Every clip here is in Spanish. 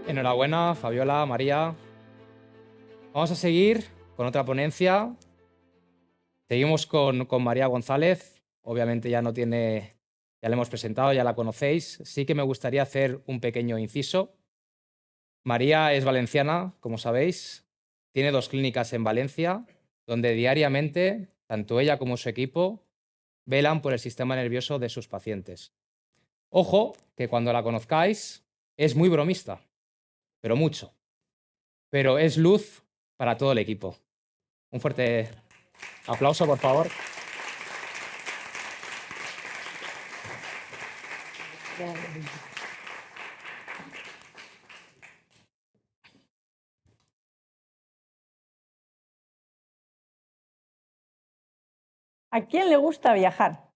Enhorabuena, Fabiola, María. Vamos a seguir con otra ponencia. Seguimos con María González. Obviamente ya la hemos presentado, ya la conocéis. Sí que me gustaría hacer un pequeño inciso. María es valenciana, como sabéis. Tiene 2 clínicas en Valencia, donde diariamente, tanto ella como su equipo, velan por el sistema nervioso de sus pacientes. Ojo, que cuando la conozcáis es muy bromista, pero mucho. Pero es luz para todo el equipo. Un fuerte aplauso, por favor. ¿A quién le gusta viajar?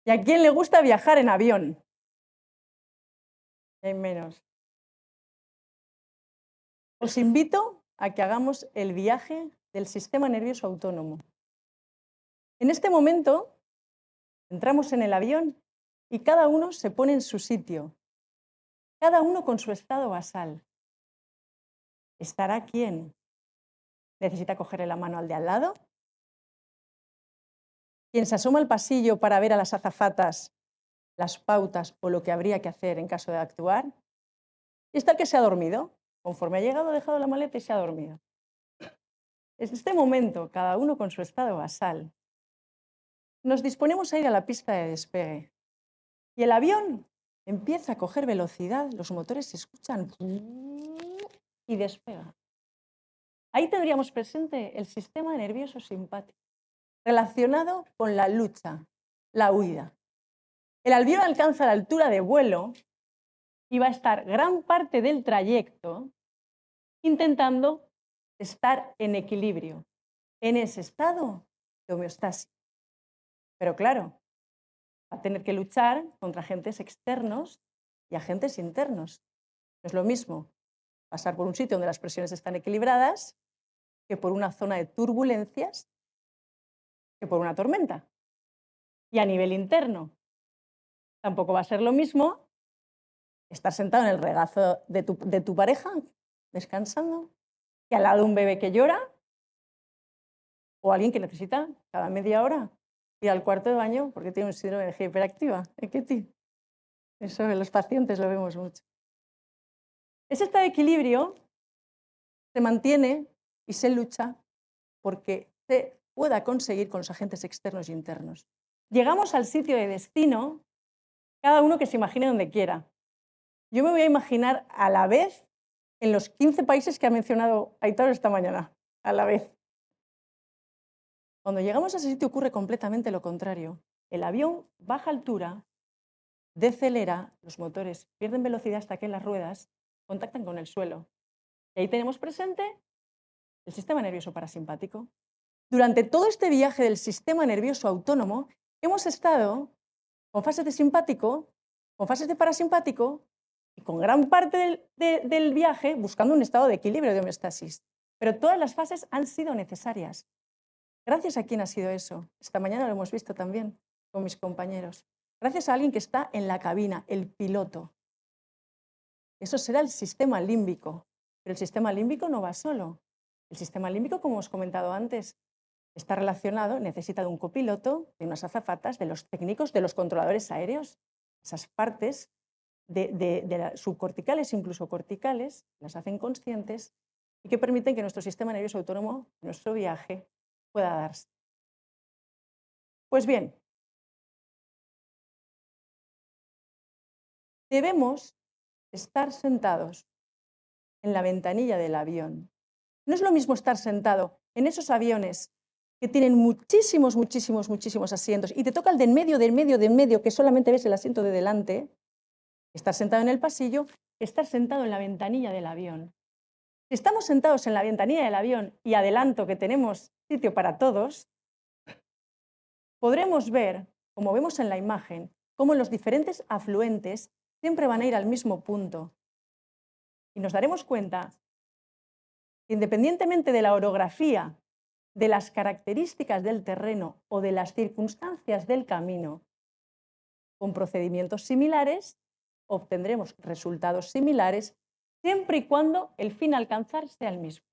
¿Y a quién le gusta viajar en avión? Hay menos. Os invito a que hagamos el viaje del sistema nervioso autónomo. En este momento entramos en el avión y cada uno se pone en su sitio, cada uno con su estado basal. ¿Estará quién? ¿Necesita cogerle la mano al de al lado? ¿Quién se asoma al pasillo para ver a las azafatas las pautas o lo que habría que hacer en caso de actuar? Y está el que se ha dormido. Conforme ha llegado, ha dejado la maleta y se ha dormido. En este momento, cada uno con su estado basal, nos disponemos a ir a la pista de despegue. Y el avión empieza a coger velocidad, los motores se escuchan y despega. Ahí tendríamos presente el sistema nervioso simpático, relacionado con la lucha, la huida. El avión alcanza la altura de vuelo y va a estar gran parte del trayecto intentando estar en equilibrio, en ese estado de homeostasis. Pero claro, va a tener que luchar contra agentes externos y agentes internos. No es lo mismo pasar por un sitio donde las presiones están equilibradas que por una zona de turbulencias, que por una tormenta. Y a nivel interno, tampoco va a ser lo mismo estar sentado en el regazo de tu pareja, descansando, que al lado de un bebé que llora o alguien que necesita cada media hora ir al cuarto de baño porque tiene un síndrome de energía hiperactiva. Eso en los pacientes lo vemos mucho. Ese estado de equilibrio se mantiene y se lucha porque se pueda conseguir con los agentes externos e internos. Llegamos al sitio de destino, cada uno que se imagine donde quiera. Yo me voy a imaginar a la vez en los 15 países que ha mencionado Aitor esta mañana, a la vez. Cuando llegamos a ese sitio ocurre completamente lo contrario. El avión baja altura, decelera, los motores pierden velocidad hasta que las ruedas contactan con el suelo. Y ahí tenemos presente el sistema nervioso parasimpático. Durante todo este viaje del sistema nervioso autónomo hemos estado con fases de simpático, con fases de parasimpático y con gran parte del viaje buscando un estado de equilibrio, de homeostasis. Pero todas las fases han sido necesarias. Gracias a quién ha sido eso. Esta mañana lo hemos visto también con mis compañeros. Gracias a alguien que está en la cabina, el piloto. Eso será el sistema límbico. Pero el sistema límbico no va solo. El sistema límbico, como os he comentado antes, está relacionado, necesita de un copiloto, de unas azafatas, de los técnicos, de los controladores aéreos. Esas partes de subcorticales, incluso corticales, las hacen conscientes y que permiten que nuestro sistema nervioso autónomo, nuestro viaje, pueda darse. Pues bien, debemos estar sentados en la ventanilla del avión. No es lo mismo estar sentado en esos aviones que tienen muchísimos asientos y te toca el de en medio, que solamente ves el asiento de delante, estar sentado en el pasillo, estar sentado en la ventanilla del avión. Si estamos sentados en la ventanilla del avión y adelanto que tenemos sitio para todos, podremos ver, como vemos en la imagen, cómo los diferentes afluentes siempre van a ir al mismo punto. Y nos daremos cuenta que independientemente de la orografía, de las características del terreno o de las circunstancias del camino, con procedimientos similares, obtendremos resultados similares, siempre y cuando el fin a alcanzar sea el mismo.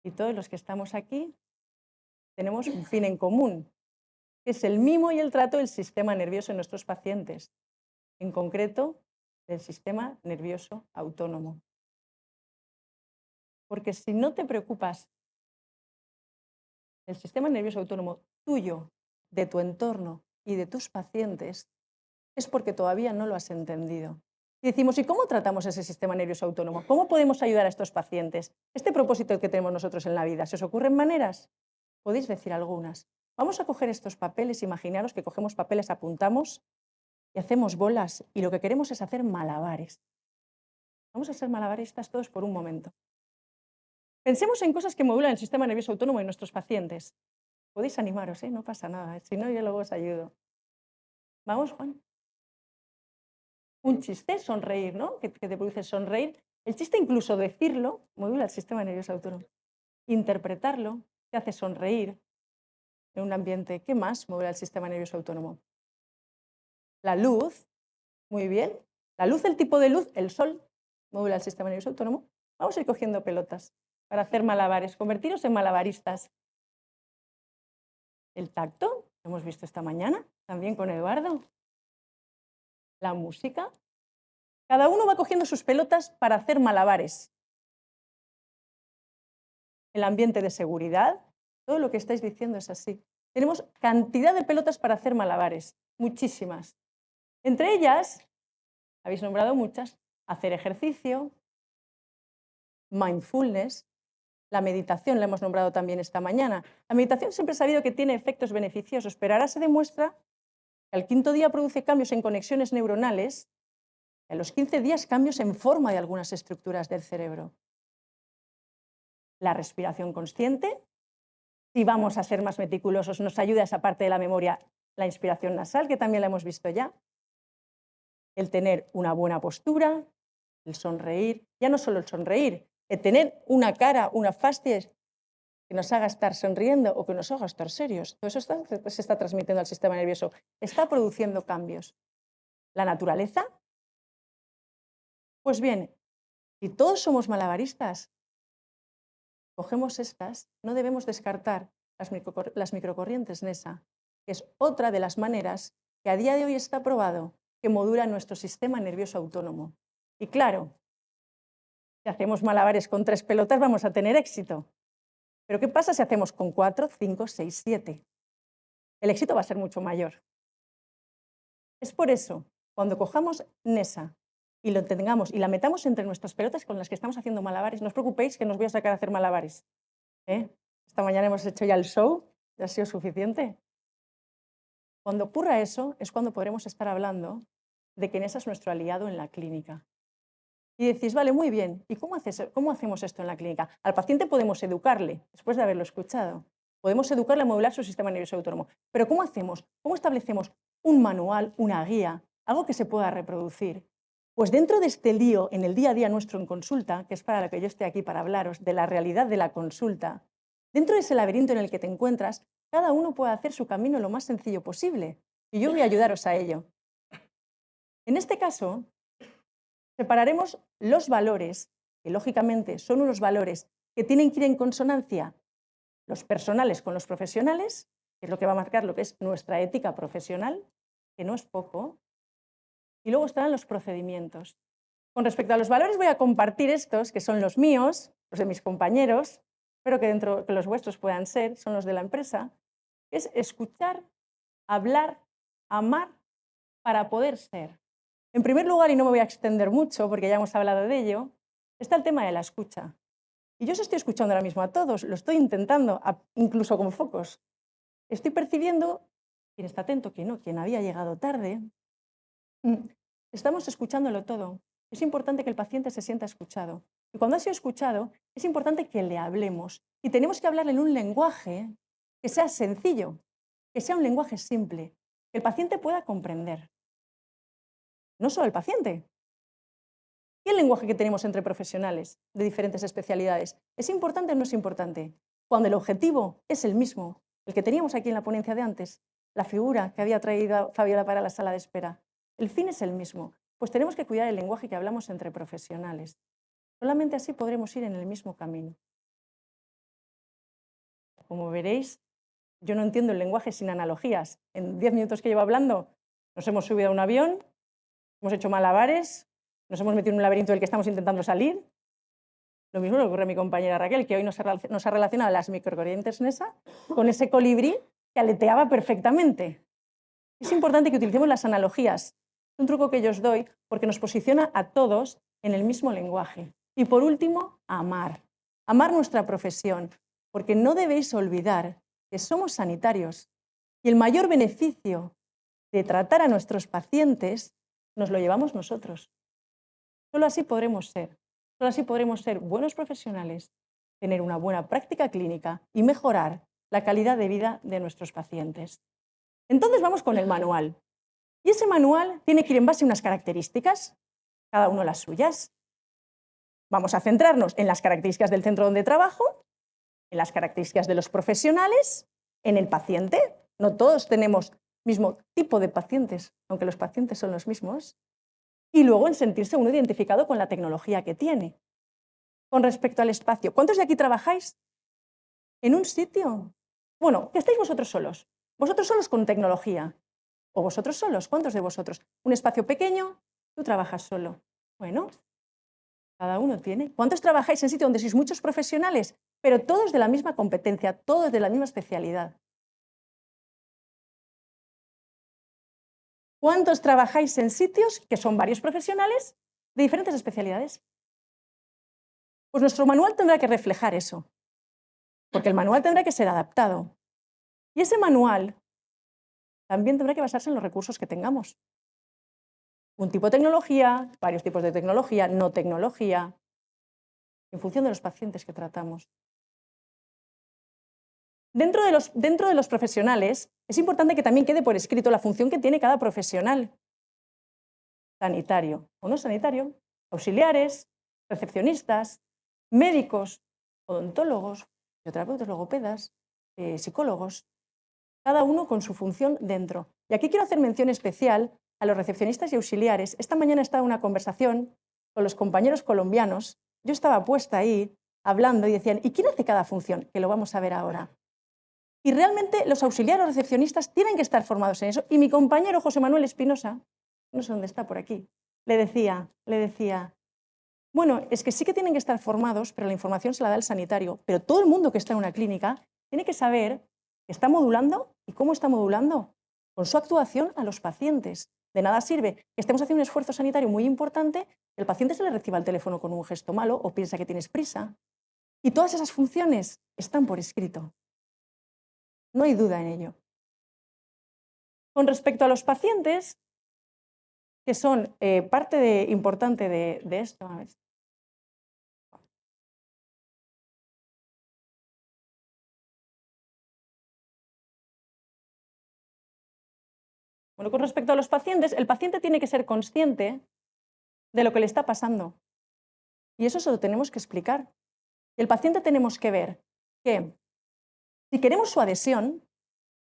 Y todos los que estamos aquí tenemos un fin en común, que es el mimo y el trato del sistema nervioso en nuestros pacientes, en concreto del sistema nervioso autónomo. Porque si no te preocupas del sistema nervioso autónomo tuyo, de tu entorno y de tus pacientes, es porque todavía no lo has entendido. Y decimos, ¿y cómo tratamos ese sistema nervioso autónomo? ¿Cómo podemos ayudar a estos pacientes? Este propósito que tenemos nosotros en la vida, ¿se os ocurren maneras? Podéis decir algunas. Vamos a coger estos papeles, imaginaros que cogemos papeles, apuntamos y hacemos bolas y lo que queremos es hacer malabares. Vamos a ser malabaristas todos por un momento. Pensemos en cosas que modulan el sistema nervioso autónomo en nuestros pacientes. Podéis animaros, no pasa nada, si no yo luego os ayudo. Vamos, Juan. Un chiste, sonreír, ¿no? Que te produce sonreír. El chiste, incluso decirlo, modula el sistema nervioso autónomo. Interpretarlo te hace sonreír en un ambiente. ¿Qué más modula el sistema nervioso autónomo? La luz, muy bien. La luz, el tipo de luz, el sol, modula el sistema nervioso autónomo. Vamos a ir cogiendo pelotas para hacer malabares, convertiros en malabaristas. El tacto, lo hemos visto esta mañana, también con Eduardo. La música. Cada uno va cogiendo sus pelotas para hacer malabares. El ambiente de seguridad, todo lo que estáis diciendo es así. Tenemos cantidad de pelotas para hacer malabares, muchísimas. Entre ellas, habéis nombrado muchas, hacer ejercicio, mindfulness, la meditación la hemos nombrado también esta mañana. La meditación siempre he sabido que tiene efectos beneficiosos, pero ahora se demuestra que al 5.º día produce cambios en conexiones neuronales, y a los 15 días cambios en forma de algunas estructuras del cerebro. La respiración consciente, si vamos a ser más meticulosos, nos ayuda a esa parte de la memoria, la inspiración nasal, que también la hemos visto ya. El tener una buena postura, el sonreír, ya no solo el sonreír, el tener una cara, una facies que nos haga estar sonriendo o que nos haga estar serios. Todo eso se está transmitiendo al sistema nervioso, está produciendo cambios. La naturaleza, pues bien, si todos somos malabaristas, cogemos estas, no debemos descartar las microcorrientes NESA, que es otra de las maneras que a día de hoy está probado que modula nuestro sistema nervioso autónomo. Y claro, si hacemos malabares con 3 pelotas vamos a tener éxito. Pero ¿qué pasa si hacemos con 4, 5, 6, 7? El éxito va a ser mucho mayor. Es por eso, cuando cojamos NESA y lo tengamos y la metamos entre nuestras pelotas con las que estamos haciendo malabares, no os preocupéis que no os voy a sacar a hacer malabares. Esta mañana hemos hecho ya el show, ya ha sido suficiente. Cuando ocurra eso es cuando podremos estar hablando de que NESA es nuestro aliado en la clínica. Y decís, vale, muy bien, ¿y cómo hacemos esto en la clínica? Al paciente podemos educarle, después de haberlo escuchado. Podemos educarle a modular su sistema nervioso autónomo. Pero ¿cómo hacemos? ¿Cómo establecemos un manual, una guía, algo que se pueda reproducir? Pues dentro de este lío, en el día a día nuestro en consulta, que es para lo que yo estoy aquí para hablaros, de la realidad de la consulta, dentro de ese laberinto en el que te encuentras, cada uno puede hacer su camino lo más sencillo posible. Y yo voy a ayudaros a ello. En este caso, separaremos los valores, que lógicamente son unos valores que tienen que ir en consonancia los personales con los profesionales, que es lo que va a marcar lo que es nuestra ética profesional, que no es poco, y luego estarán los procedimientos. Con respecto a los valores voy a compartir estos, que son los míos, los de mis compañeros, espero que los vuestros puedan ser, son los de la empresa, es escuchar, hablar, amar para poder ser. En primer lugar, y no me voy a extender mucho porque ya hemos hablado de ello, está el tema de la escucha. Y yo os estoy escuchando ahora mismo a todos, lo estoy intentando, incluso con focos. Estoy percibiendo quién está atento, quién no, quién había llegado tarde. Estamos escuchándolo todo. Es importante que el paciente se sienta escuchado. Y cuando ha sido escuchado, es importante que le hablemos. Y tenemos que hablarle en un lenguaje que sea sencillo, que sea un lenguaje simple, que el paciente pueda comprender. No solo el paciente. ¿Y el lenguaje que tenemos entre profesionales de diferentes especialidades? ¿Es importante o no es importante? Cuando el objetivo es el mismo, el que teníamos aquí en la ponencia de antes, la figura que había traído Fabiola para la sala de espera. El fin es el mismo, pues tenemos que cuidar el lenguaje que hablamos entre profesionales. Solamente así podremos ir en el mismo camino. Como veréis, yo no entiendo el lenguaje sin analogías. En 10 minutos que llevo hablando, nos hemos subido a un avión, hemos hecho malabares, nos hemos metido en un laberinto del que estamos intentando salir. Lo mismo le ocurre a mi compañera Raquel, que hoy nos ha relacionado las microcorrientes NESA con ese colibrí que aleteaba perfectamente. Es importante que utilicemos las analogías. Es un truco que yo os doy porque nos posiciona a todos en el mismo lenguaje. Y por último, amar. Amar nuestra profesión, porque no debéis olvidar que somos sanitarios y el mayor beneficio de tratar a nuestros pacientes nos lo llevamos nosotros. Solo así podremos ser buenos profesionales, tener una buena práctica clínica y mejorar la calidad de vida de nuestros pacientes. Entonces vamos con el manual. Y ese manual tiene que ir en base a unas características, cada uno las suyas. Vamos a centrarnos en las características del centro donde trabajo, en las características de los profesionales, en el paciente. No todos tenemos mismo tipo de pacientes, aunque los pacientes son los mismos. Y luego en sentirse uno identificado con la tecnología que tiene. Con respecto al espacio, ¿cuántos de aquí trabajáis en un sitio? Bueno, que estáis vosotros solos. Vosotros solos con tecnología. ¿O vosotros solos? ¿Cuántos de vosotros? Un espacio pequeño, tú trabajas solo. Bueno, cada uno tiene. ¿Cuántos trabajáis en sitio donde sois muchos profesionales, pero todos de la misma competencia, todos de la misma especialidad? ¿Cuántos trabajáis en sitios que son varios profesionales de diferentes especialidades? Pues nuestro manual tendrá que reflejar eso, porque el manual tendrá que ser adaptado. Y ese manual también tendrá que basarse en los recursos que tengamos. Un tipo de tecnología, varios tipos de tecnología, no tecnología, en función de los pacientes que tratamos. Dentro de los profesionales, es importante que también quede por escrito la función que tiene cada profesional. Sanitario o no sanitario, auxiliares, recepcionistas, médicos, odontólogos, fisioterapeutas, logopedas, psicólogos, cada uno con su función dentro. Y aquí quiero hacer mención especial a los recepcionistas y auxiliares. Esta mañana estaba en una conversación con los compañeros colombianos. Yo estaba puesta ahí hablando y decían, ¿y quién hace cada función? Que lo vamos a ver ahora. Y realmente los auxiliares, los recepcionistas tienen que estar formados en eso. Y mi compañero José Manuel Espinosa, no sé dónde está por aquí, le decía, bueno, es que sí que tienen que estar formados, pero la información se la da el sanitario. Pero todo el mundo que está en una clínica tiene que saber que está modulando y cómo está modulando con su actuación a los pacientes. De nada sirve que estemos haciendo un esfuerzo sanitario muy importante, que el paciente se le reciba el teléfono con un gesto malo o piensa que tienes prisa. Y todas esas funciones están por escrito. No hay duda en ello. Con respecto a los pacientes, que son parte importante de esto. A ver. Bueno, con respecto a los pacientes, el paciente tiene que ser consciente de lo que le está pasando. Y eso se lo tenemos que explicar. Y el paciente tenemos que ver que si queremos su adhesión,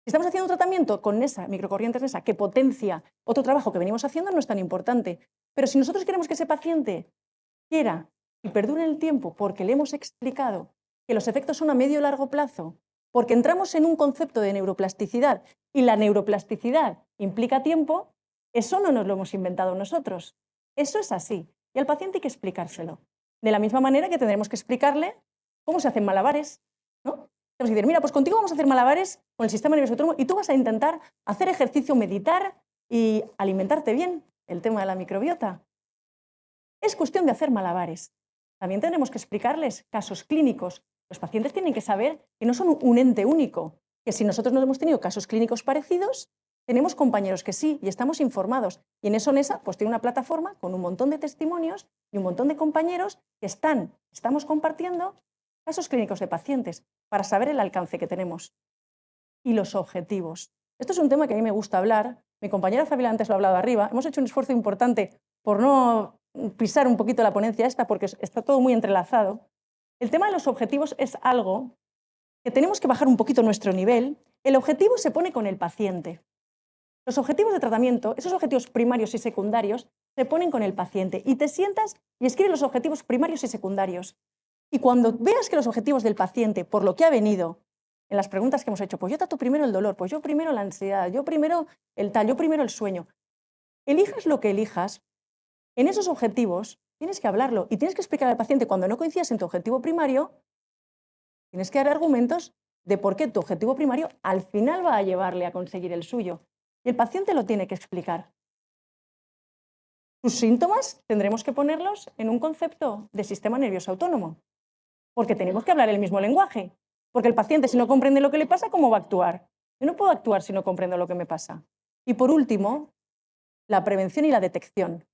si estamos haciendo un tratamiento con NESA, microcorrientes NESA, que potencia otro trabajo que venimos haciendo, no es tan importante. Pero si nosotros queremos que ese paciente quiera y perdure en el tiempo porque le hemos explicado que los efectos son a medio y largo plazo, porque entramos en un concepto de neuroplasticidad y la neuroplasticidad implica tiempo, eso no nos lo hemos inventado nosotros. Eso es así. Y al paciente hay que explicárselo. De la misma manera que tendremos que explicarle cómo se hacen malabares, ¿no? Tenemos que decir, mira, pues contigo vamos a hacer malabares con el sistema nervioso autónomo y tú vas a intentar hacer ejercicio, meditar y alimentarte bien, el tema de la microbiota. Es cuestión de hacer malabares. También tenemos que explicarles casos clínicos. Los pacientes tienen que saber que no son un ente único, que si nosotros no hemos tenido casos clínicos parecidos, tenemos compañeros que sí y estamos informados. Y en eso NESA pues, tiene una plataforma con un montón de testimonios y un montón de compañeros que estamos compartiendo casos clínicos de pacientes para saber el alcance que tenemos. Y los objetivos. Esto es un tema que a mí me gusta hablar. Mi compañera Fabiola antes lo ha hablado arriba. Hemos hecho un esfuerzo importante por no pisar un poquito la ponencia esta porque está todo muy entrelazado. El tema de los objetivos es algo que tenemos que bajar un poquito nuestro nivel El objetivo se pone con el paciente. Los objetivos de tratamiento, esos objetivos primarios y secundarios, se ponen con el paciente y te sientas y escribes los objetivos primarios y secundarios. Y cuando veas que los objetivos del paciente, por lo que ha venido, en las preguntas que hemos hecho, pues yo trato primero el dolor, pues yo primero la ansiedad, yo primero el tal, yo primero el sueño. Elijas lo que elijas, en esos objetivos tienes que hablarlo y tienes que explicar al paciente cuando no coincidas en tu objetivo primario, tienes que dar argumentos de por qué tu objetivo primario al final va a llevarle a conseguir el suyo. Y el paciente lo tiene que explicar. Sus síntomas tendremos que ponerlos en un concepto de sistema nervioso autónomo, porque tenemos que hablar el mismo lenguaje. Porque el paciente, si no comprende lo que le pasa, ¿cómo va a actuar? Yo no puedo actuar si no comprendo lo que me pasa. Y por último, la prevención y la detección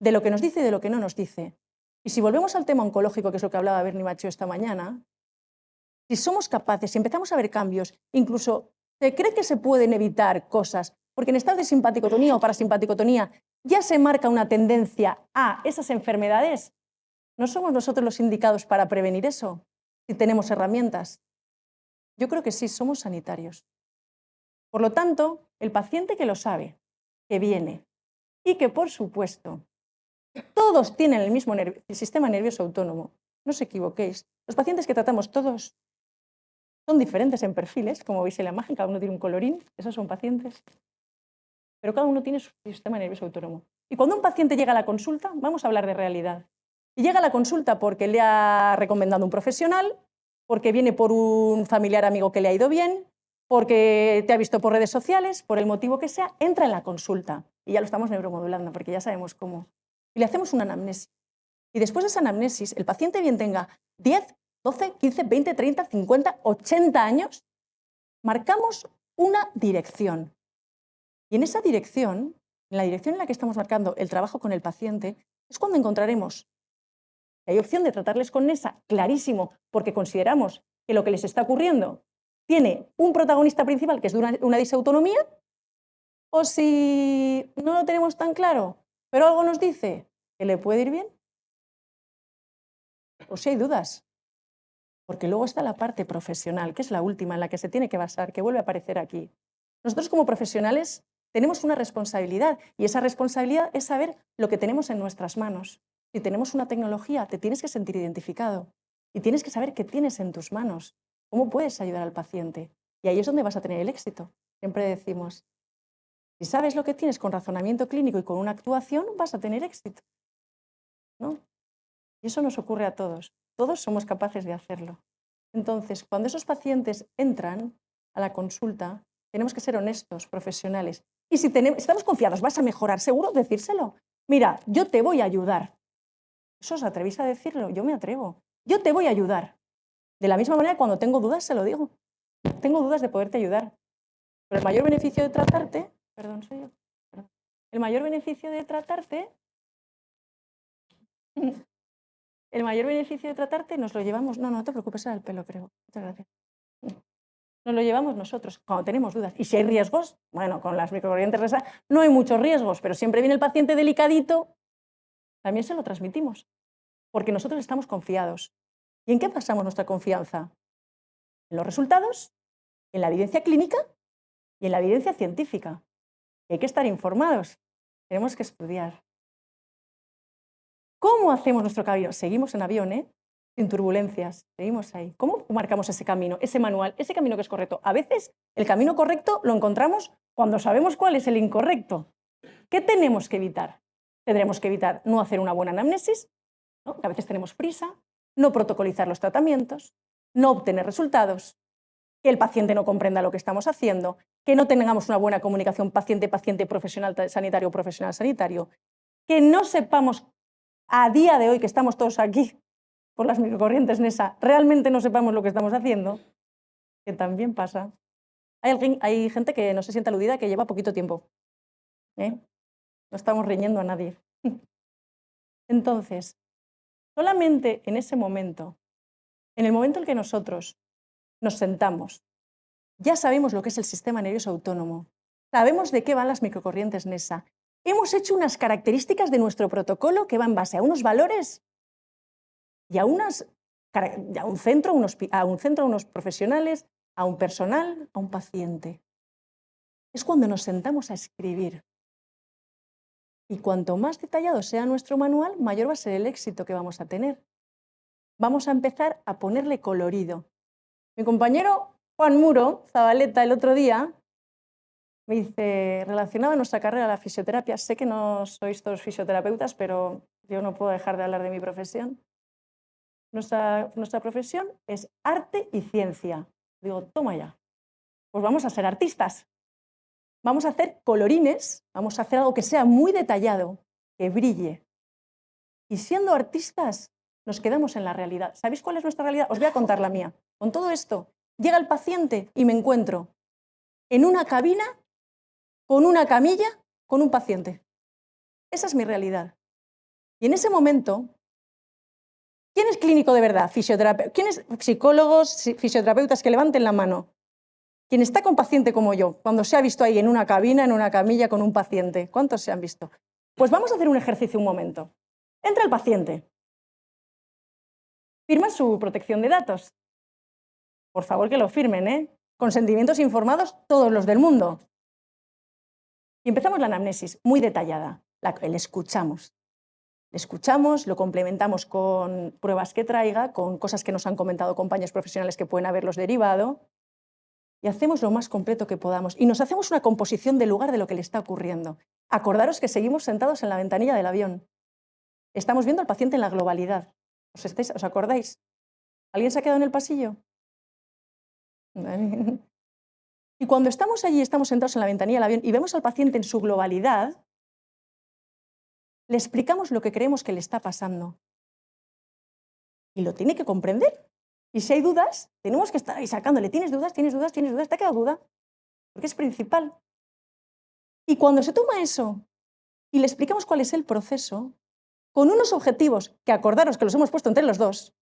de lo que nos dice y de lo que no nos dice. Y si volvemos al tema oncológico, que es lo que hablaba Bernie Macho esta mañana, si somos capaces, si empezamos a ver cambios, incluso se cree que se pueden evitar cosas, porque en estados de simpaticotonía o parasimpaticotonía ya se marca una tendencia a esas enfermedades, ¿no somos nosotros los indicados para prevenir eso? Si tenemos herramientas. Yo creo que sí, somos sanitarios. Por lo tanto, el paciente que lo sabe, que viene, y que por supuesto todos tienen el mismo sistema nervioso autónomo, no os equivoquéis, los pacientes que tratamos todos son diferentes en perfiles, como veis en la imagen, cada uno tiene un colorín, esos son pacientes, pero cada uno tiene su sistema nervioso autónomo. Y cuando un paciente llega a la consulta, vamos a hablar de realidad. Y llega a la consulta porque le ha recomendado un profesional, porque viene por un familiar amigo que le ha ido bien, porque te ha visto por redes sociales, por el motivo que sea, entra en la consulta. Y ya lo estamos neuromodulando, porque ya sabemos cómo. Y le hacemos una anamnesis. Y después de esa anamnesis, el paciente bien tenga 10, 12, 15, 20, 30, 50, 80 años, marcamos una dirección. Y en esa dirección, en la dirección en la que estamos marcando el trabajo con el paciente, es cuando encontraremos que hay opción de tratarles con NESA, clarísimo, porque consideramos que lo que les está ocurriendo tiene un protagonista principal, que es una disautonomía, o si no lo tenemos tan claro, pero algo nos dice que le puede ir bien, o si hay dudas. Porque luego está la parte profesional, que es la última en la que se tiene que basar, que vuelve a aparecer aquí. Nosotros como profesionales tenemos una responsabilidad y esa responsabilidad es saber lo que tenemos en nuestras manos. Si tenemos una tecnología, te tienes que sentir identificado y tienes que saber qué tienes en tus manos, cómo puedes ayudar al paciente. Y ahí es donde vas a tener el éxito. Siempre decimos, si sabes lo que tienes con razonamiento clínico y con una actuación, vas a tener éxito, ¿no? Y eso nos ocurre a todos. Todos somos capaces de hacerlo. Entonces, cuando esos pacientes entran a la consulta, tenemos que ser honestos, profesionales. Y si estamos confiados, vas a mejorar, seguro, decírselo. Mira, yo te voy a ayudar. ¿Eso os atrevéis a decirlo? Yo me atrevo. Yo te voy a ayudar. De la misma manera, cuando tengo dudas, se lo digo. Tengo dudas de poderte ayudar. Pero el mayor beneficio de tratarte... Perdón, soy yo. Perdón. El mayor beneficio de tratarte... El mayor beneficio de tratarte nos lo llevamos... No, no te preocupes, era el pelo, creo. Muchas gracias. Nos lo llevamos nosotros cuando tenemos dudas. Y si hay riesgos, bueno, con las microcorrientes RESA no hay muchos riesgos, pero siempre viene el paciente delicadito, también se lo transmitimos, porque nosotros estamos confiados. ¿Y en qué basamos nuestra confianza? En los resultados, en la evidencia clínica y en la evidencia científica. Y hay que estar informados, tenemos que estudiar. ¿Cómo hacemos nuestro camino? Seguimos en avión, sin turbulencias, seguimos ahí. ¿Cómo marcamos ese camino, ese manual, ese camino que es correcto? A veces el camino correcto lo encontramos cuando sabemos cuál es el incorrecto. ¿Qué tenemos que evitar? Tendremos que evitar no hacer una buena anamnesis, ¿no? A veces tenemos prisa, no protocolizar los tratamientos, no obtener resultados, que el paciente no comprenda lo que estamos haciendo, que no tengamos una buena comunicación paciente-paciente, profesional sanitario, profesional sanitario, que no sepamos a día de hoy que estamos todos aquí por las microcorrientes NESA, realmente no sepamos lo que estamos haciendo, que también pasa. Hay gente que no se siente aludida, que lleva poquito tiempo. No estamos riñendo a nadie. Entonces, solamente en ese momento, en el momento en que nosotros nos sentamos, ya sabemos lo que es el sistema nervioso autónomo, sabemos de qué van las microcorrientes NESA, hemos hecho unas características de nuestro protocolo que van en base a unos valores y a un centro, a unos profesionales, a un personal, a un paciente. Es cuando nos sentamos a escribir. Y cuanto más detallado sea nuestro manual, mayor va a ser el éxito que vamos a tener. Vamos a empezar a ponerle colorido. Mi compañero Juan Muro Zabaleta el otro día me dice, relacionado a nuestra carrera, la fisioterapia, sé que no sois todos fisioterapeutas, pero yo no puedo dejar de hablar de mi profesión. Nuestra profesión es arte y ciencia. Digo, toma ya, pues vamos a ser artistas. Vamos a hacer colorines, vamos a hacer algo que sea muy detallado, que brille. Y siendo artistas, nos quedamos en la realidad. ¿Sabéis cuál es nuestra realidad? Os voy a contar la mía. Con todo esto, llega el paciente y me encuentro en una cabina, con una camilla, con un paciente. Esa es mi realidad. Y en ese momento, ¿quién es clínico de verdad? Fisioterapeuta. ¿Quién es psicólogos, fisioterapeutas que levanten la mano? Quien está con paciente como yo, cuando se ha visto ahí en una cabina, en una camilla con un paciente. ¿Cuántos se han visto? Pues vamos a hacer un ejercicio un momento. Entra el paciente. Firma su protección de datos. Por favor que lo firmen, ¿eh? Consentimientos informados todos los del mundo. Y empezamos la anamnesis, muy detallada. Le escuchamos. Le escuchamos, lo complementamos con pruebas que traiga, con cosas que nos han comentado compañeros profesionales que pueden haberlos derivado, y hacemos lo más completo que podamos. Y nos hacemos una composición del lugar de lo que le está ocurriendo. Acordaros que seguimos sentados en la ventanilla del avión. Estamos viendo al paciente en la globalidad. ¿Os acordáis? ¿Alguien se ha quedado en el pasillo? Y cuando estamos allí, estamos sentados en la ventanilla del avión y vemos al paciente en su globalidad, le explicamos lo que creemos que le está pasando. Y lo tiene que comprender. Y si hay dudas, tenemos que estar ahí sacándole. ¿Tienes dudas? ¿Tienes dudas? ¿Tienes dudas? ¿Te ha quedado duda? Porque es principal. Y cuando se toma eso y le explicamos cuál es el proceso, con unos objetivos que acordaros que los hemos puesto entre los dos,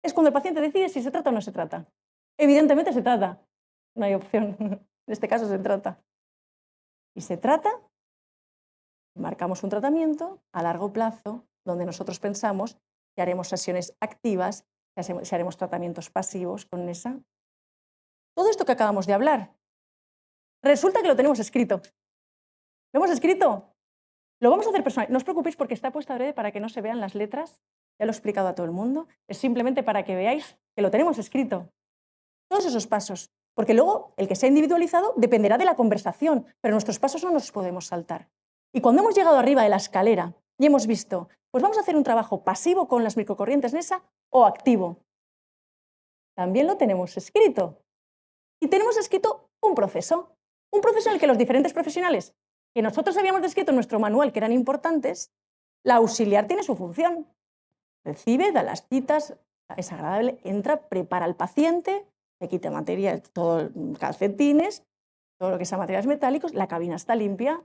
es cuando el paciente decide si se trata o no se trata. Evidentemente se trata. No hay opción. En este caso se trata. Y se trata, marcamos un tratamiento a largo plazo, donde nosotros pensamos que haremos sesiones activas, si haremos tratamientos pasivos con esa. Todo esto que acabamos de hablar, resulta que lo tenemos escrito. ¿Lo hemos escrito? Lo vamos a hacer personal. No os preocupéis porque está puesto adrede para que no se vean las letras. Ya lo he explicado a todo el mundo. Es simplemente para que veáis que lo tenemos escrito. Todos esos pasos. Porque luego el que sea individualizado dependerá de la conversación, pero nuestros pasos no nos podemos saltar. Y cuando hemos llegado arriba de la escalera y hemos visto, pues vamos a hacer un trabajo pasivo con las microcorrientes NESA o activo. También lo tenemos escrito. Y tenemos escrito un proceso en el que los diferentes profesionales que nosotros habíamos descrito en nuestro manual, que eran importantes, la auxiliar tiene su función. Recibe, da las citas, es agradable, entra, prepara al paciente, le quita material, todo, calcetines, todo lo que sea materiales metálicos, la cabina está limpia,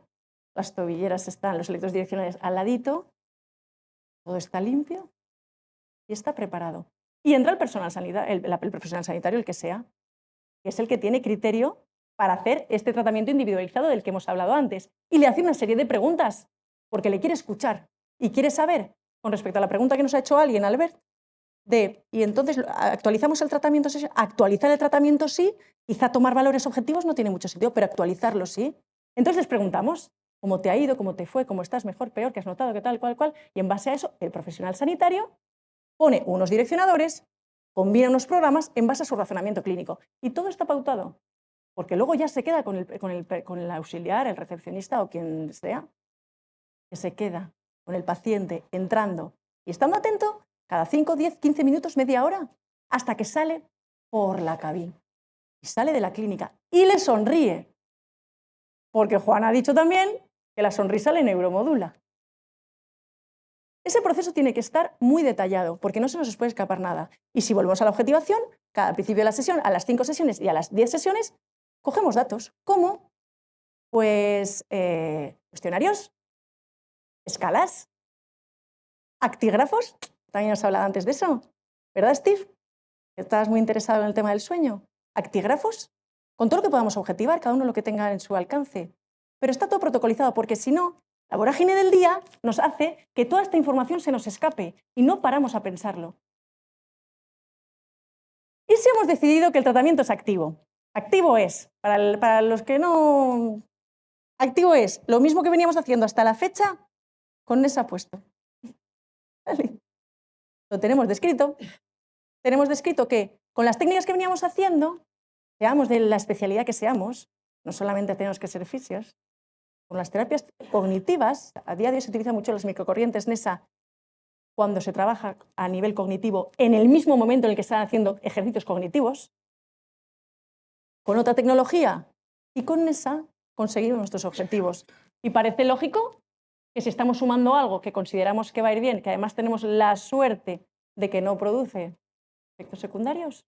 las tobilleras están, los electrodos direccionales al ladito, todo está limpio y está preparado. Y entra el personal sanitario, el profesional sanitario, el que sea, que es el que tiene criterio para hacer este tratamiento individualizado del que hemos hablado antes. Y le hace una serie de preguntas, porque le quiere escuchar y quiere saber, con respecto a la pregunta que nos ha hecho alguien, Albert, y entonces actualizamos el tratamiento, actualizar el tratamiento sí, quizá tomar valores objetivos no tiene mucho sentido, pero actualizarlo sí. Entonces les preguntamos cómo te ha ido, cómo te fue, cómo estás, mejor, peor, qué has notado, qué tal, cual, y en base a eso el profesional sanitario pone unos direccionadores, combina unos programas en base a su razonamiento clínico. Y todo está pautado, porque luego ya se queda con el auxiliar, el recepcionista o quien sea, que se queda con el paciente entrando y estando atento cada 5, 10, 15 minutos, media hora, hasta que sale por la cabina y sale de la clínica y le sonríe, porque Juan ha dicho también que la sonrisa le neuromodula. Ese proceso tiene que estar muy detallado, porque no se nos puede escapar nada. Y si volvemos a la objetivación, cada principio de la sesión, a las 5 sesiones y a las 10 sesiones, cogemos datos. ¿Cómo? Pues cuestionarios, escalas, actígrafos. También os he hablado antes de eso, ¿verdad, Steve? Estás muy interesado en el tema del sueño. Actígrafos, con todo lo que podamos objetivar, cada uno lo que tenga en su alcance. Pero está todo protocolizado, porque si no, la vorágine del día nos hace que toda esta información se nos escape y no paramos a pensarlo. ¿Y si hemos decidido que el tratamiento es activo? Activo es, para los que no... Activo es lo mismo que veníamos haciendo hasta la fecha con NESA puesto. ¿Vale? Lo tenemos descrito. Tenemos descrito que con las técnicas que veníamos haciendo, seamos de la especialidad que seamos, no solamente tenemos que ser fisios, con las terapias cognitivas, a día de hoy se utilizan mucho las microcorrientes NESA cuando se trabaja a nivel cognitivo en el mismo momento en el que están haciendo ejercicios cognitivos. Con otra tecnología y con NESA conseguimos nuestros objetivos. Y parece lógico que si estamos sumando algo que consideramos que va a ir bien, que además tenemos la suerte de que no produce efectos secundarios,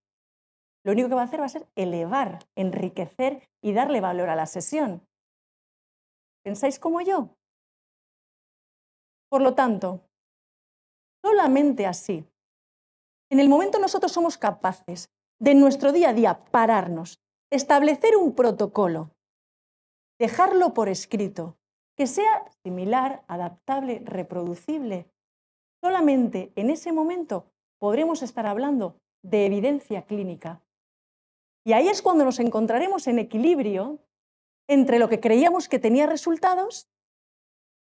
lo único que va a hacer va a ser elevar, enriquecer y darle valor a la sesión. ¿Pensáis como yo? Por lo tanto, solamente así, en el momento nosotros somos capaces de en nuestro día a día pararnos, establecer un protocolo, dejarlo por escrito, que sea similar, adaptable, reproducible. Solamente en ese momento podremos estar hablando de evidencia clínica. Y ahí es cuando nos encontraremos en equilibrio entre lo que creíamos que tenía resultados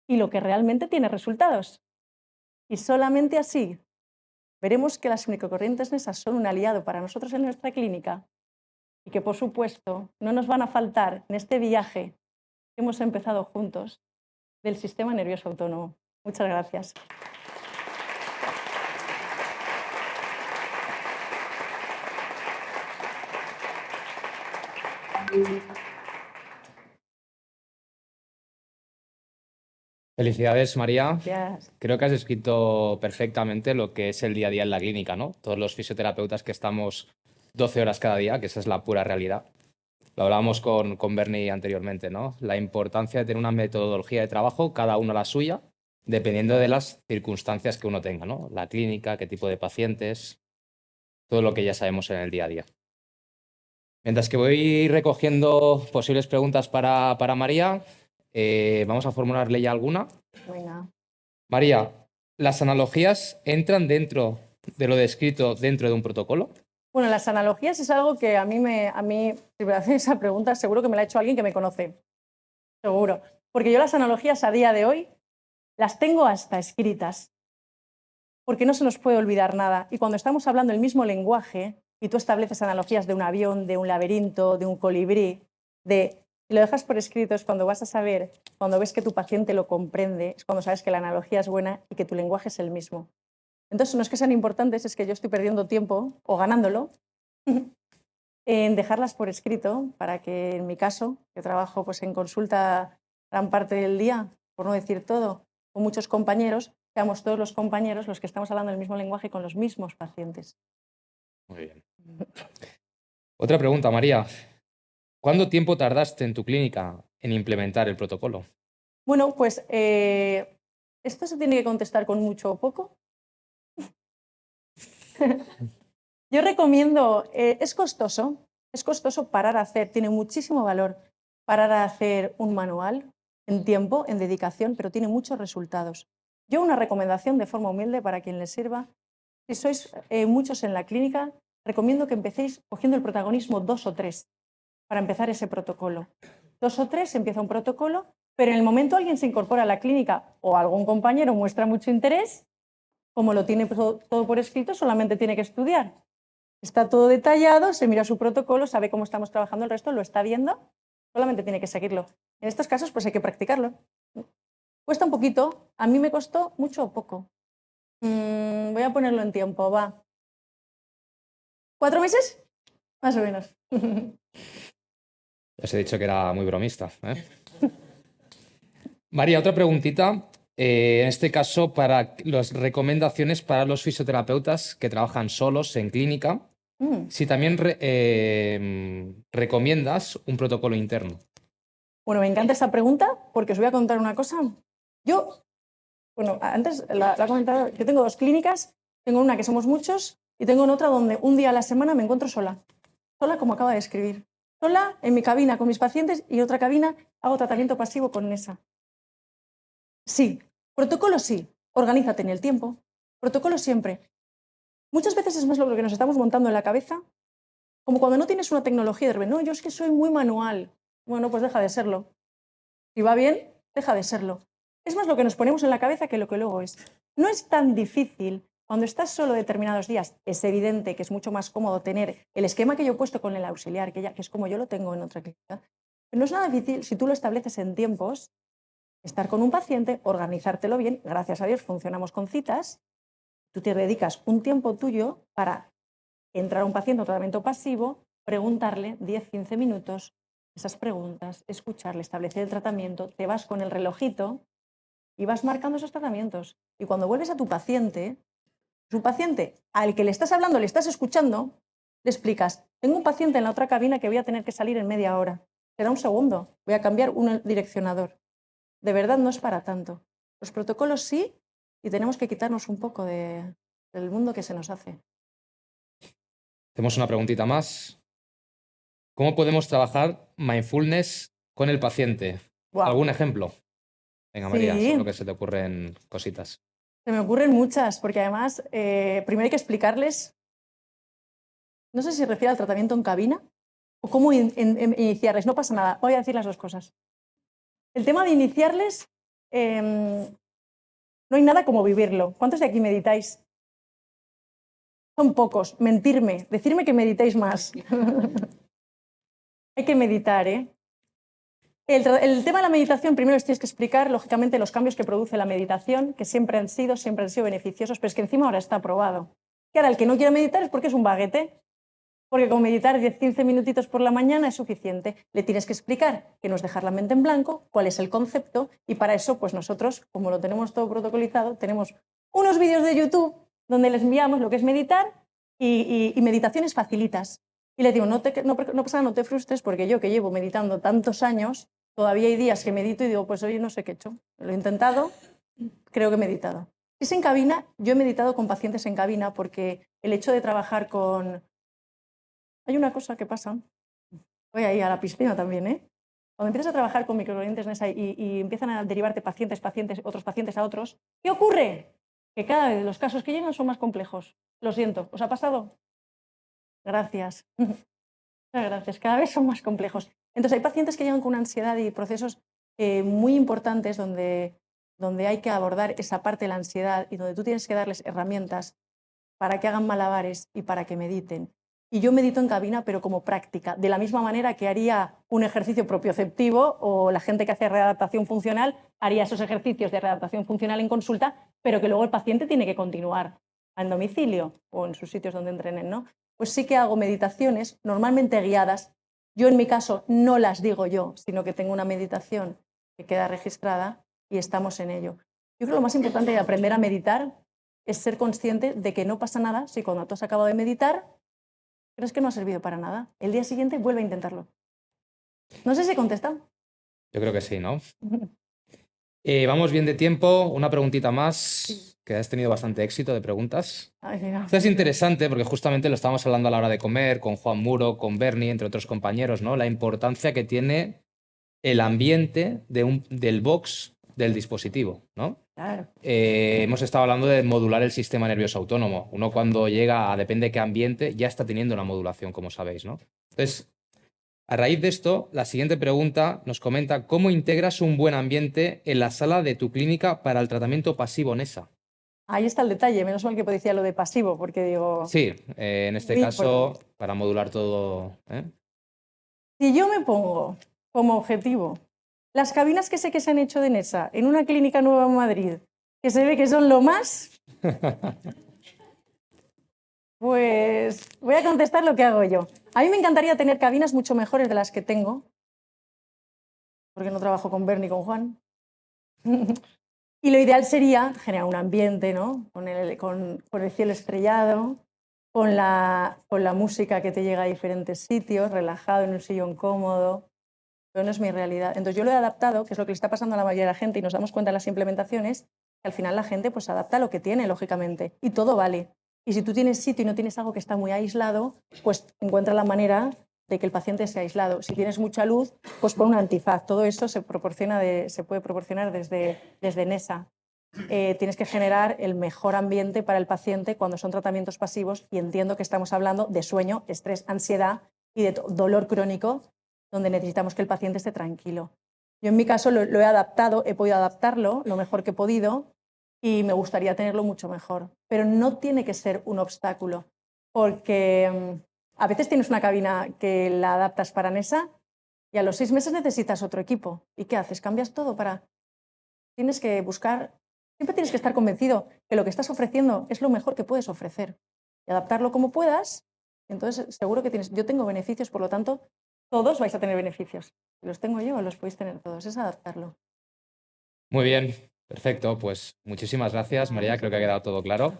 y lo que realmente tiene resultados. Y solamente así veremos que las microcorrientes NESA son un aliado para nosotros en nuestra clínica y que, por supuesto, no nos van a faltar en este viaje que hemos empezado juntos del sistema nervioso autónomo. Muchas gracias. Felicidades, María. Gracias. Creo que has descrito perfectamente lo que es el día a día en la clínica, ¿no? Todos los fisioterapeutas que estamos 12 horas cada día, que esa es la pura realidad. Lo hablábamos con Bernie anteriormente, ¿no? La importancia de tener una metodología de trabajo, cada uno la suya, dependiendo de las circunstancias que uno tenga, ¿no? La clínica, qué tipo de pacientes, todo lo que ya sabemos en el día a día. Mientras que voy recogiendo posibles preguntas para María, vamos a formularle ya alguna. Venga. María, ¿las analogías entran dentro de lo descrito dentro de un protocolo? Bueno, las analogías es algo que a mí, si me hacen esa pregunta, seguro que me la ha hecho alguien que me conoce. Seguro. Porque yo las analogías a día de hoy las tengo hasta escritas. Porque no se nos puede olvidar nada. Y cuando estamos hablando el mismo lenguaje y tú estableces analogías de un avión, de un laberinto, de un colibrí, y lo dejas por escrito, es cuando vas a saber, cuando ves que tu paciente lo comprende, es cuando sabes que la analogía es buena y que tu lenguaje es el mismo. Entonces, no es que sean importantes, es que yo estoy perdiendo tiempo o ganándolo en dejarlas por escrito para que, en mi caso, que trabajo pues, en consulta gran parte del día, por no decir todo, con muchos compañeros, seamos todos los compañeros los que estamos hablando el mismo lenguaje con los mismos pacientes. Muy bien. Otra pregunta, María. ¿Cuánto tiempo tardaste en tu clínica en implementar el protocolo? Bueno, pues esto se tiene que contestar con mucho o poco. Yo recomiendo, es costoso parar a hacer, tiene muchísimo valor parar a hacer un manual en tiempo, en dedicación, pero tiene muchos resultados. Yo una recomendación de forma humilde para quien les sirva, si sois muchos en la clínica, recomiendo que empecéis cogiendo el protagonismo 2 o 3 para empezar ese protocolo. 2 o 3 empieza un protocolo, pero en el momento alguien se incorpora a la clínica o algún compañero muestra mucho interés, como lo tiene todo por escrito, solamente tiene que estudiar. Está todo detallado, se mira su protocolo, sabe cómo estamos trabajando el resto, lo está viendo, solamente tiene que seguirlo. En estos casos, pues hay que practicarlo. Cuesta un poquito, a mí me costó mucho o poco. Voy a ponerlo en tiempo, va. ¿4 meses? Más o menos. Os he dicho que era muy bromista, ¿eh? María, otra preguntita. En este caso, para las recomendaciones para los fisioterapeutas que trabajan solos en clínica, si también recomiendas un protocolo interno. Bueno, me encanta esa pregunta porque os voy a contar una cosa. Yo, bueno, antes la he comentado, yo tengo 2 clínicas, tengo una que somos muchos y tengo en otra donde un día a la semana me encuentro sola. Sola como acaba de escribir. Sola en mi cabina con mis pacientes y otra cabina hago tratamiento pasivo con NESA. Sí, protocolo sí, organízate en el tiempo. Protocolo siempre. Muchas veces es más lo que nos estamos montando en la cabeza Como cuando no tienes una tecnología, de repente, no, yo es que soy muy manual. Bueno, pues deja de serlo. Si va bien, deja de serlo. Es más lo que nos ponemos en la cabeza que lo que luego es. No es tan difícil. Cuando estás solo determinados días, es evidente que es mucho más cómodo tener el esquema que yo he puesto con el auxiliar, que es como yo lo tengo en otra clínica. Pero no es nada difícil si tú lo estableces en tiempos, estar con un paciente, organizártelo bien. Gracias a Dios funcionamos con citas. Tú te dedicas un tiempo tuyo para entrar a un paciente en tratamiento pasivo, preguntarle 10-15 minutos esas preguntas, escucharle, establecer el tratamiento, te vas con el relojito y vas marcando esos tratamientos. Y cuando vuelves a tu paciente, su paciente al que le estás hablando, le estás escuchando, le explicas, tengo un paciente en la otra cabina que voy a tener que salir en media hora. Será un segundo, voy a cambiar un direccionador. De verdad no es para tanto. Los protocolos sí, y tenemos que quitarnos un poco del mundo que se nos hace. Hacemos una preguntita más. ¿Cómo podemos trabajar mindfulness con el paciente? Wow. ¿Algún ejemplo? Venga, María, Sí. seguro que se te ocurren cositas. Se me ocurren muchas, porque además, primero hay que explicarles, no sé si se refiere al tratamiento en cabina o cómo iniciarles. No pasa nada, voy a decir las dos cosas. El tema de iniciarles, no hay nada como vivirlo. ¿Cuántos de aquí meditáis? Son pocos. Mentirme, decirme que meditéis más. Hay que meditar, ¿eh? El tema de la meditación, primero les tienes que explicar, lógicamente, los cambios que produce la meditación, que siempre han sido beneficiosos, pero es que encima ahora está aprobado. Que ahora el que no quiere meditar es porque es un vaguete, porque con meditar 10-15 minutitos por la mañana es suficiente. Le tienes que explicar que no es dejar la mente en blanco, cuál es el concepto, y para eso, pues nosotros, como lo tenemos todo protocolizado, tenemos unos vídeos de YouTube donde les enviamos lo que es meditar y meditaciones facilitas. Y le digo, no pasa nada, no te frustres, porque yo que llevo meditando tantos años, todavía hay días que medito y digo, pues hoy no sé qué he hecho. Lo he intentado, creo que he meditado. Si es en cabina, yo he meditado con pacientes en cabina porque el hecho de trabajar con... Hay una cosa que pasa, voy ahí a la piscina también, ¿eh? Cuando empiezas a trabajar con microcorrientes NESA y empiezan a derivarte pacientes, otros pacientes a otros, ¿qué ocurre? Que cada vez los casos que llegan son más complejos. Lo siento, ¿os ha pasado? Gracias. Muchas gracias. Cada vez son más complejos. Entonces hay pacientes que llegan con una ansiedad y procesos muy importantes donde hay que abordar esa parte de la ansiedad y donde tú tienes que darles herramientas para que hagan malabares y para que mediten. Y yo medito en cabina, pero como práctica, de la misma manera que haría un ejercicio propioceptivo o la gente que hace readaptación funcional haría esos ejercicios de readaptación funcional en consulta, pero que luego el paciente tiene que continuar en domicilio o en sus sitios donde entrenen, ¿no? Pues sí que hago meditaciones, normalmente guiadas. Yo en mi caso no las digo yo, sino que tengo una meditación que queda registrada y estamos en ello. Yo creo que lo más importante de aprender a meditar es ser consciente de que no pasa nada si cuando tú has acabado de meditar crees que no ha servido para nada. El día siguiente vuelve a intentarlo. No sé si he contestado. Yo creo que sí, ¿no? Vamos bien de tiempo. Una preguntita más, que has tenido bastante éxito de preguntas. Ay, mira. Esto es interesante porque justamente lo estábamos hablando a la hora de comer, con Juan Muro, con Bernie, entre otros compañeros, ¿no? La importancia que tiene el ambiente del box del dispositivo, ¿no? Claro. Hemos estado hablando de modular el sistema nervioso autónomo. Uno cuando llega a depende de qué ambiente ya está teniendo una modulación, como sabéis, ¿no? Entonces, a raíz de esto, la siguiente pregunta nos comenta cómo integras un buen ambiente en la sala de tu clínica para el tratamiento pasivo NESA. Ahí está el detalle, menos mal que decía lo de pasivo, porque digo... Sí, en este caso, para modular todo... Si yo me pongo como objetivo las cabinas que sé que se han hecho de NESA en una clínica nueva en Madrid, que se ve que son lo más, pues voy a contestar lo que hago yo. A mí me encantaría tener cabinas mucho mejores de las que tengo, porque no trabajo con Bernie ni con Juan. Y lo ideal sería generar un ambiente, ¿no? Con el cielo estrellado, con la música que te llega a diferentes sitios, relajado en un sillón cómodo. Pero no es mi realidad. Entonces yo lo he adaptado, que es lo que le está pasando a la mayoría de la gente, y nos damos cuenta en las implementaciones, que al final la gente pues adapta lo que tiene, lógicamente, y todo vale. Y si tú tienes sitio y no tienes algo que está muy aislado, pues encuentra la manera de que el paciente esté aislado. Si tienes mucha luz, pues pon un antifaz. Todo eso se puede proporcionar desde NESA. tienes que generar el mejor ambiente para el paciente cuando son tratamientos pasivos, y entiendo que estamos hablando de sueño, estrés, ansiedad y de dolor crónico, donde necesitamos que el paciente esté tranquilo. Yo en mi caso lo he adaptado, he podido adaptarlo lo mejor que he podido y me gustaría tenerlo mucho mejor, pero no tiene que ser un obstáculo, porque a veces tienes una cabina que la adaptas para NESA y a los 6 meses necesitas otro equipo. ¿Y qué haces? ¿Cambias todo para...? Tienes que buscar, siempre tienes que estar convencido que lo que estás ofreciendo es lo mejor que puedes ofrecer y adaptarlo como puedas. Entonces seguro que yo tengo beneficios, por lo tanto todos vais a tener beneficios. Si los tengo yo, los podéis tener todos, es adaptarlo. Muy bien, perfecto. Pues muchísimas gracias, María. Creo que ha quedado todo claro.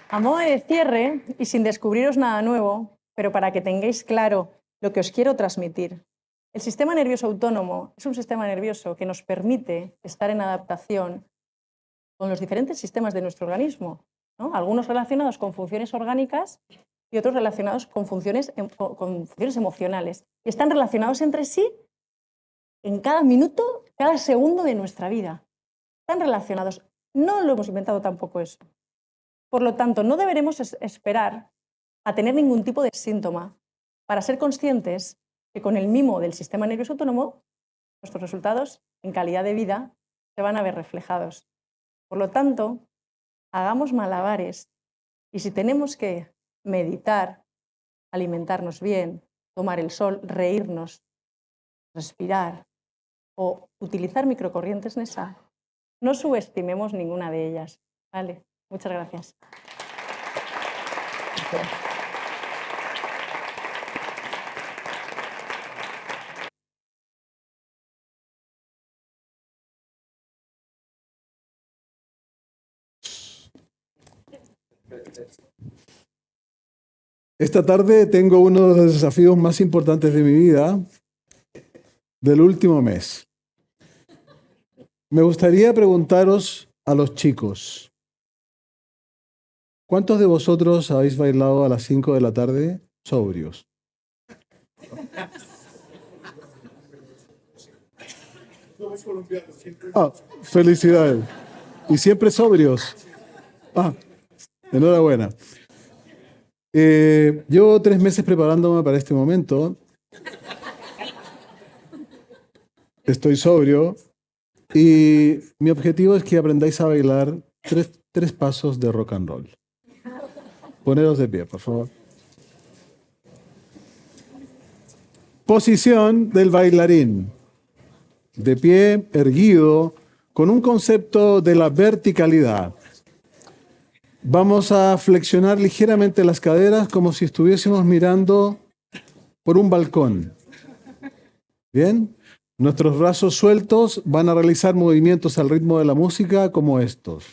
A modo de cierre, y sin descubriros nada nuevo, pero para que tengáis claro lo que os quiero transmitir, el sistema nervioso autónomo es un sistema nervioso que nos permite estar en adaptación con los diferentes sistemas de nuestro organismo, ¿no? Algunos relacionados con funciones orgánicas y otros relacionados con funciones emocionales. Y están relacionados entre sí en cada minuto, cada segundo de nuestra vida. Están relacionados. No lo hemos inventado tampoco eso. Por lo tanto, no deberemos esperar a tener ningún tipo de síntoma para ser conscientes que con el mimo del sistema nervioso autónomo nuestros resultados en calidad de vida se van a ver reflejados. Por lo tanto, hagamos malabares, y si tenemos que meditar, alimentarnos bien, tomar el sol, reírnos, respirar o utilizar microcorrientes NESA, no subestimemos ninguna de ellas. ¿Vale? Muchas gracias. Esta tarde tengo uno de los desafíos más importantes de mi vida del último mes. Me gustaría preguntaros a los chicos, ¿cuántos de vosotros habéis bailado a las 5 de la tarde sobrios? Ah, felicidades. ¿Y siempre sobrios? Ah, enhorabuena. Llevo 3 meses preparándome para este momento. Estoy sobrio y mi objetivo es que aprendáis a bailar tres pasos de rock and roll. Poneros de pie, por favor. Posición del bailarín. De pie, erguido, con un concepto de la verticalidad. Vamos a flexionar ligeramente las caderas como si estuviésemos mirando por un balcón. ¿Bien? Nuestros brazos sueltos van a realizar movimientos al ritmo de la música como estos.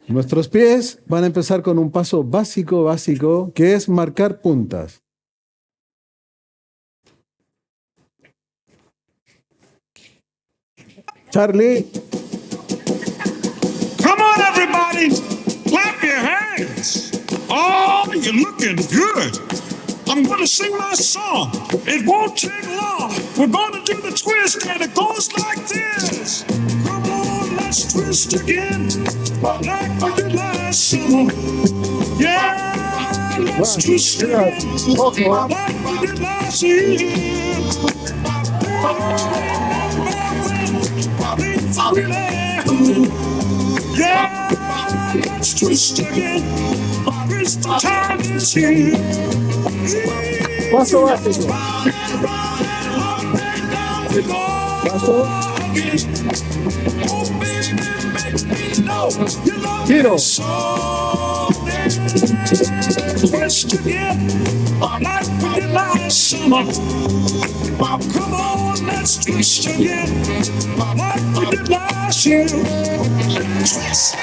Nuestros pies van a empezar con un paso básico, que es marcar puntas. Charlie. Come on, everybody. Clap your hands. Oh, you're looking good. I'm going to sing my song. It won't take long. We're going to do the twist, and it goes like this. Come on, let's twist again, like we did last summer. Yeah, let's twist again, like we did last year. Yeah, let's twist again. The time is here. Paso básico. Paso. Giro. Twist again, like we did last summer. Come on, let's twist again, like we did last year. Twist.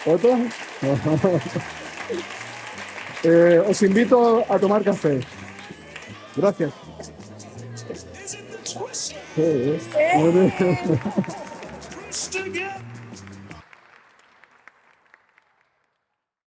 ¿Otro? Os invito a tomar café. Gracias. Twist together.